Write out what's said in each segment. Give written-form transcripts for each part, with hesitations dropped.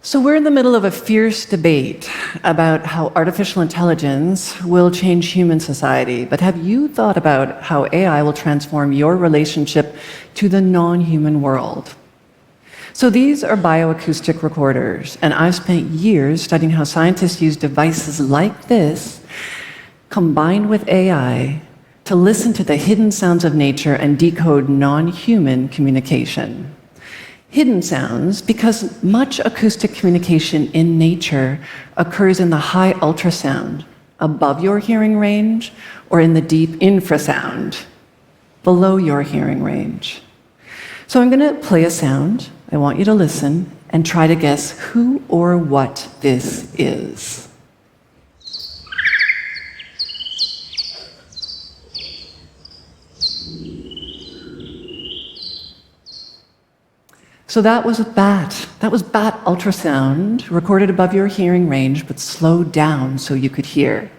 So we're in the middle of a fierce debate about how artificial intelligence will change human society. But have you thought about how AI will transform your relationship to the non-human world? So these are bioacoustic recorders, and I've spent years studying how scientists use devices like this, combined with AI, to listen to the hidden sounds of nature and decode non-human communication. Hidden sounds because much acoustic communication in nature occurs in the high ultrasound, above your hearing range, or in the deep infrasound, below your hearing range. So I'm going to play a sound. I want you to listen and try to guess who or what this is. So that was a bat. That was bat ultrasound, recorded above your hearing range, but slowed down so you could hear.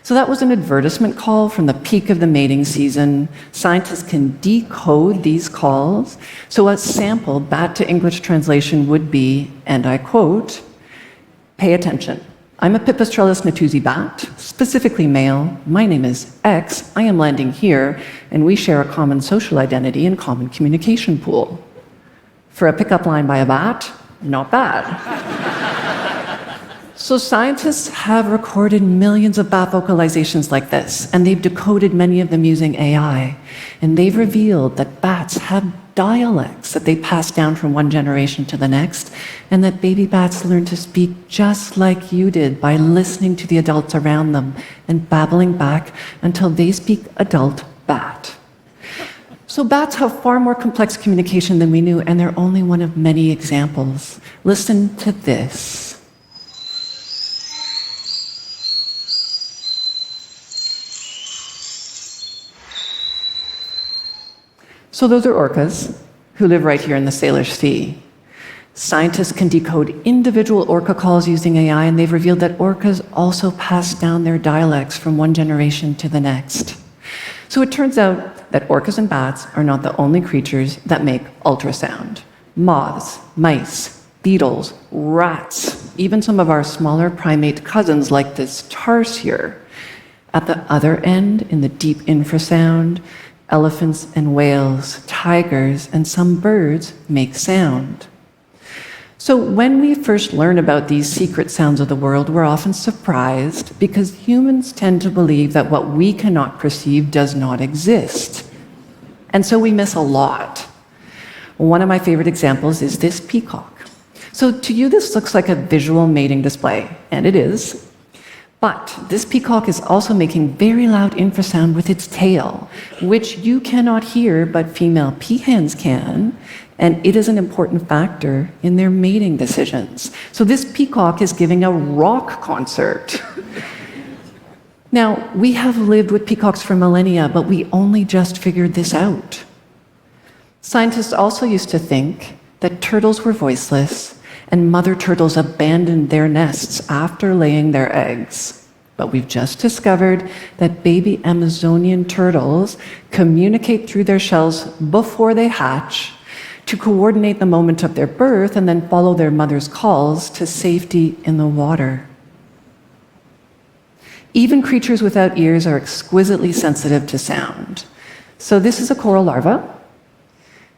So that was an advertisement call from the peak of the mating season. Scientists can decode these calls. So a sampled bat to English translation would be, and I quote, "Pay attention. I'm a Pipistrellus natuzi bat, specifically male. My name is X. I am landing here, and we share a common social identity and common communication pool." For a pickup line by a bat, not bad. So scientists have recorded millions of bat vocalizations like this, and they've decoded many of them using AI. And they've revealed that bats have dialects that they pass down from one generation to the next, and that baby bats learn to speak just like you did by listening to the adults around them and babbling back until they speak adult bat. So bats have far more complex communication than we knew, and they're only one of many examples. Listen to this. So those are orcas who live right here in the Salish Sea. Scientists can decode individual orca calls using AI, and they've revealed that orcas also pass down their dialects from one generation to the next. So it turns out that orcas and bats are not the only creatures that make ultrasound. Moths, mice, beetles, rats, even some of our smaller primate cousins like this tarsier. At the other end, in the deep infrasound, elephants and whales, tigers, and some birds make sound. So when we first learn about these secret sounds of the world, we're often surprised because humans tend to believe that what we cannot perceive does not exist. And so we miss a lot. One of my favorite examples is this peacock. So to you, this looks like a visual mating display, and it is. But this peacock is also making very loud infrasound with its tail, which you cannot hear, but female peahens can, and it is an important factor in their mating decisions. So this peacock is giving a rock concert. Now, we have lived with peacocks for millennia, but we only just figured this out. Scientists also used to think that turtles were voiceless, and mother turtles abandoned their nests after laying their eggs. But we've just discovered that baby Amazonian turtles communicate through their shells before they hatch to coordinate the moment of their birth and then follow their mother's calls to safety in the water. Even creatures without ears are exquisitely sensitive to sound. So this is a coral larva.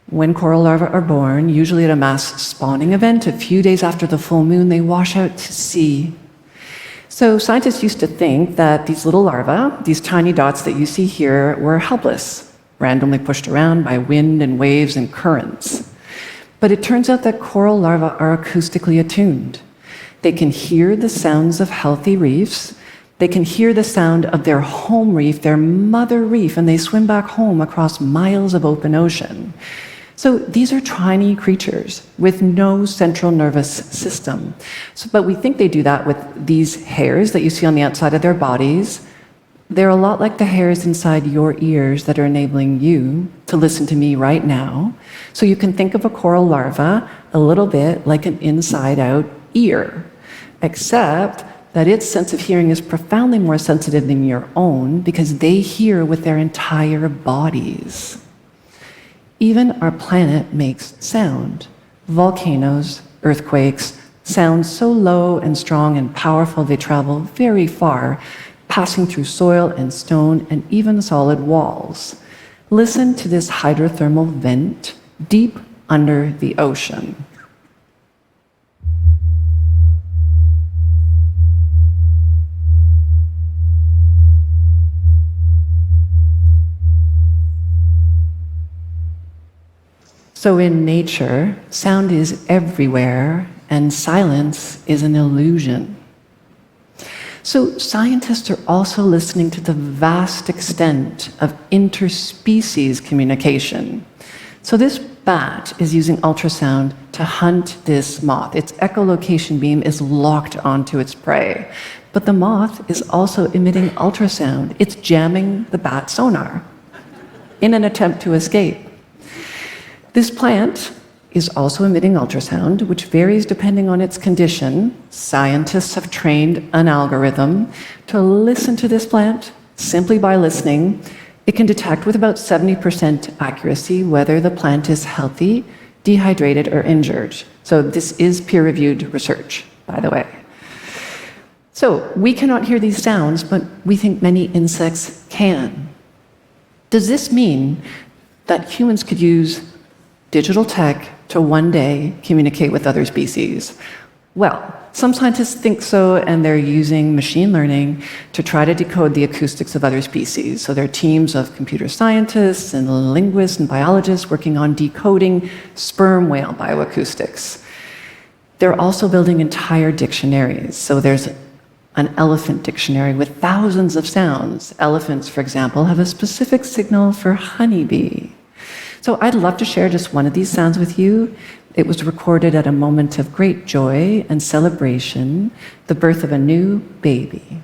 When coral larvae are born, usually at a mass spawning event, a few days after the full moon, they wash out to sea. So scientists used to think that these little larvae, these tiny dots that you see here, were helpless, randomly pushed around by wind and waves and currents. But it turns out that coral larvae are acoustically attuned. They can hear the sounds of healthy reefs. They can hear the sound of their home reef, their mother reef, and they swim back home across miles of open ocean. So these are tiny creatures with no central nervous system. But we think they do that with these hairs that you see on the outside of their bodies. They're a lot like the hairs inside your ears that are enabling you to listen to me right now. So you can think of a coral larva a little bit like an inside-out ear, except that its sense of hearing is profoundly more sensitive than your own because they hear with their entire bodies. Even our planet makes sound. Volcanoes, earthquakes, Sounds so low and strong and powerful they travel very far, passing through soil and stone and even solid walls. Listen to this hydrothermal vent deep under the ocean. So in nature, sound is everywhere, and silence is an illusion. So scientists are also listening to the vast extent of interspecies communication. So this bat is using ultrasound to hunt this moth. Its echolocation beam is locked onto its prey. But the moth is also emitting ultrasound. It's jamming the bat sonar in an attempt to escape. This plant is also emitting ultrasound, which varies depending on its condition. Scientists have trained an algorithm to listen to this plant. Simply by listening, it can detect with about 70% accuracy whether the plant is healthy, dehydrated, or injured. So this is peer-reviewed research, by the way. So we cannot hear these sounds, but we think many insects can. Does this mean that humans could use digital tech to one day communicate with other species? Well, some scientists think so, and they're using machine learning to try to decode the acoustics of other species. So there are teams of computer scientists and linguists and biologists working on decoding sperm whale bioacoustics. They're also building entire dictionaries. So there's an elephant dictionary with thousands of sounds. Elephants, for example, have a specific signal for honeybee. So I'd love to share just one of these sounds with you. It was recorded at a moment of great joy and celebration, the birth of a new baby.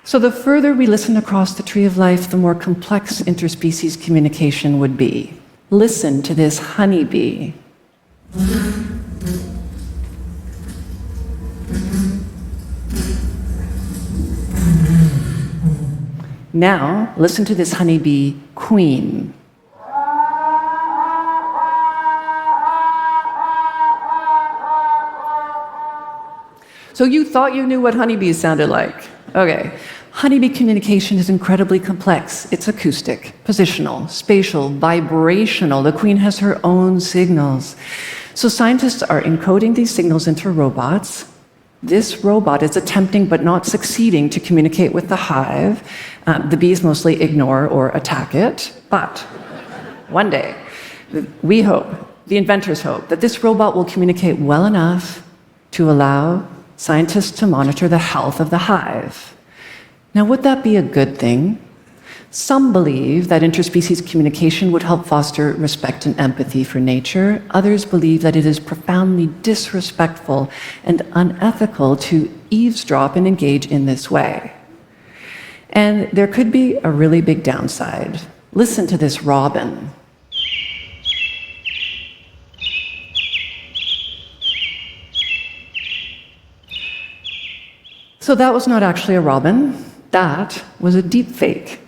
So the further we listen across the tree of life, the more complex interspecies communication would be. Listen to this honeybee. Now, listen to this honeybee queen. So you thought you knew what honeybees sounded like. Okay. Honeybee communication is incredibly complex. It's acoustic, positional, spatial, vibrational. The queen has her own signals. So scientists are encoding these signals into robots. This robot is attempting but not succeeding to communicate with the hive. The bees mostly ignore or attack it. But one day, we hope, the inventors hope, that this robot will communicate well enough to allow scientists to monitor the health of the hive. Now, would that be a good thing? Some believe that interspecies communication would help foster respect and empathy for nature. Others believe that it is profoundly disrespectful and unethical to eavesdrop and engage in this way. And there could be a really big downside. Listen to this robin. So that was not actually a robin. That was a deep fake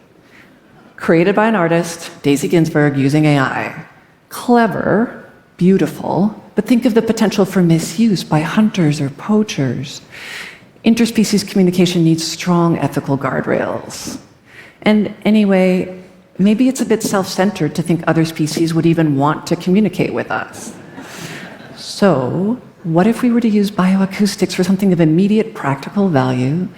created by an artist, Daisy Ginsburg, using AI. Clever, beautiful, but think of the potential for misuse by hunters or poachers. Interspecies communication needs strong ethical guardrails. And anyway, maybe it's a bit self-centered to think other species would even want to communicate with us. So, what if we were to use bioacoustics for something of immediate practical value,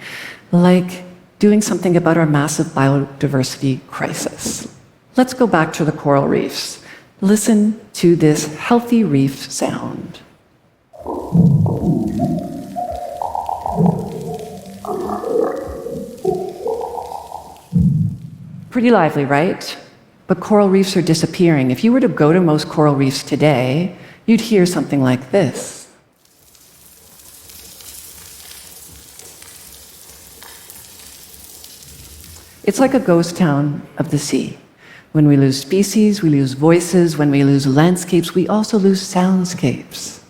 like doing something about our massive biodiversity crisis? Let's go back to the coral reefs. Listen to this healthy reef sound. Pretty lively, right? But coral reefs are disappearing. If you were to go to most coral reefs today, you'd hear something like this. It's like a ghost town of the sea. When we lose species, we lose voices. When we lose landscapes, we also lose soundscapes.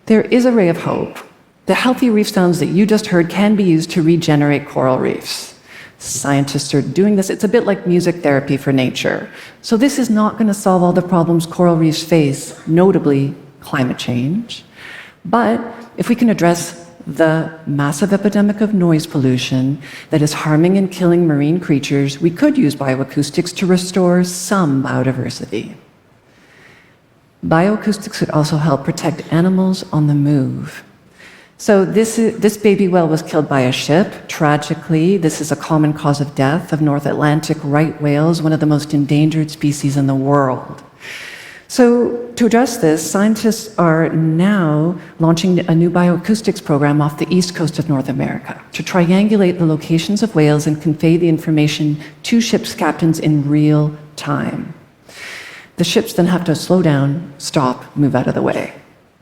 There is a ray of hope. The healthy reef sounds that you just heard can be used to regenerate coral reefs. Scientists are doing this. It's a bit like music therapy for nature. So this is not going to solve all the problems coral reefs face, notably climate change. But if we can address the massive epidemic of noise pollution that is harming and killing marine creatures, we could use bioacoustics to restore some biodiversity. Bioacoustics could also help protect animals on the move. So this baby whale was killed by a ship. Tragically, this is a common cause of death of North Atlantic right whales, one of the most endangered species in the world. So to address this, scientists are now launching a new bioacoustics program off the east coast of North America to triangulate the locations of whales and convey the information to ships' captains in real time. The ships then have to slow down, stop, move out of the way.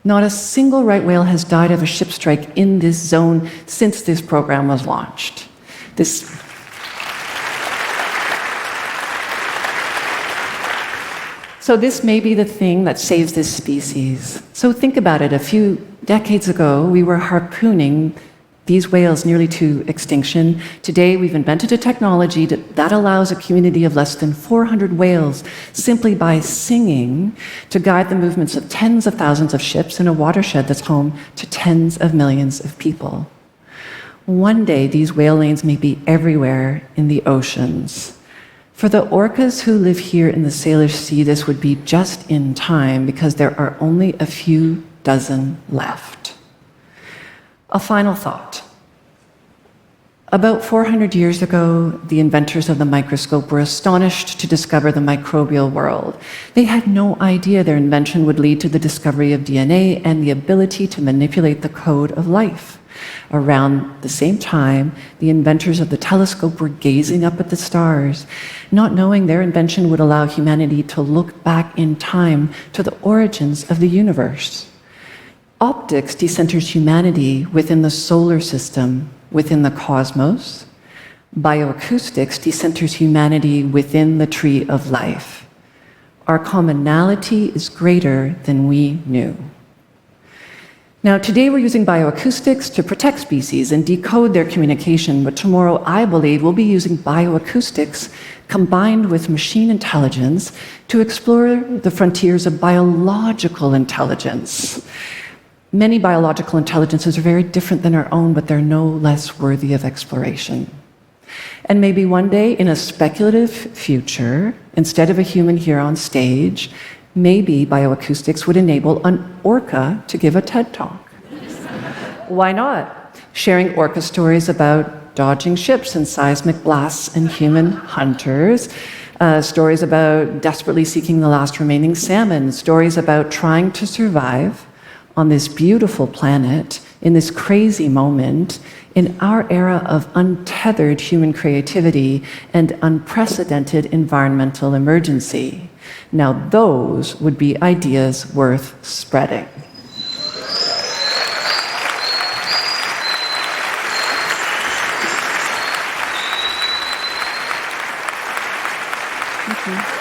Not a single right whale has died of a ship strike in this zone since this program was launched. So this may be the thing that saves this species. So think about it. A few decades ago, we were harpooning these whales nearly to extinction. Today, we've invented a technology that allows a community of less than 400 whales, simply by singing, to guide the movements of tens of thousands of ships in a watershed that's home to tens of millions of people. One day, these whale lanes may be everywhere in the oceans. For the orcas who live here in the Salish Sea, this would be just in time because there are only a few dozen left. A final thought. About 400 years ago, the inventors of the microscope were astonished to discover the microbial world. They had no idea their invention would lead to the discovery of DNA and the ability to manipulate the code of life. Around the same time, the inventors of the telescope were gazing up at the stars, not knowing their invention would allow humanity to look back in time to the origins of the universe. Optics decenters humanity within the solar system, within the cosmos. Bioacoustics decenters humanity within the tree of life. Our commonality is greater than we knew. Now, today we're using bioacoustics to protect species and decode their communication, but tomorrow I believe we'll be using bioacoustics combined with machine intelligence to explore the frontiers of biological intelligence. Many biological intelligences are very different than our own, but they're no less worthy of exploration. And maybe one day in a speculative future, instead of a human here on stage, maybe bioacoustics would enable an orca to give a TED Talk. Why not? Sharing orca stories about dodging ships and seismic blasts and human hunters, stories about desperately seeking the last remaining salmon, stories about trying to survive on this beautiful planet in this crazy moment in our era of untethered human creativity and unprecedented environmental emergency. Now, those would be ideas worth spreading. Thank you.